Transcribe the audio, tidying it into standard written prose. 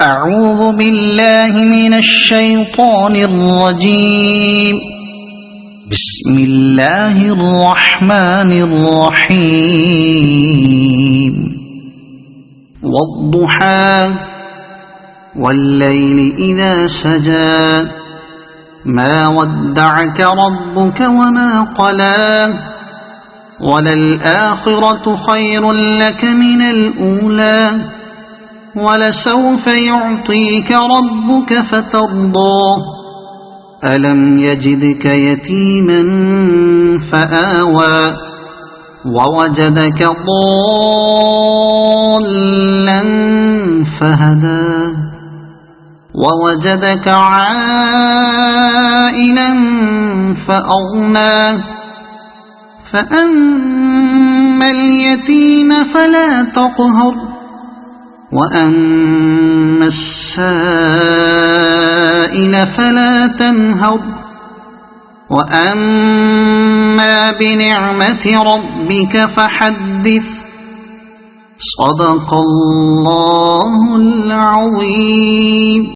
أعوذ بالله من الشيطان الرجيم. بسم الله الرحمن الرحيم. والضحى والليل إذا سجى ما ودعك ربك وما قلى وللآخرة خير لك من الأولى ولسوف يعطيك ربك فترضى ألم يجدك يتيما فآوى ووجدك ضالا فهدى ووجدك عائلا فأغنى فأما اليتيم فلا تقهر وأما السائل فلا تنهر وأما بنعمة ربك فحدث. صدق الله العظيم.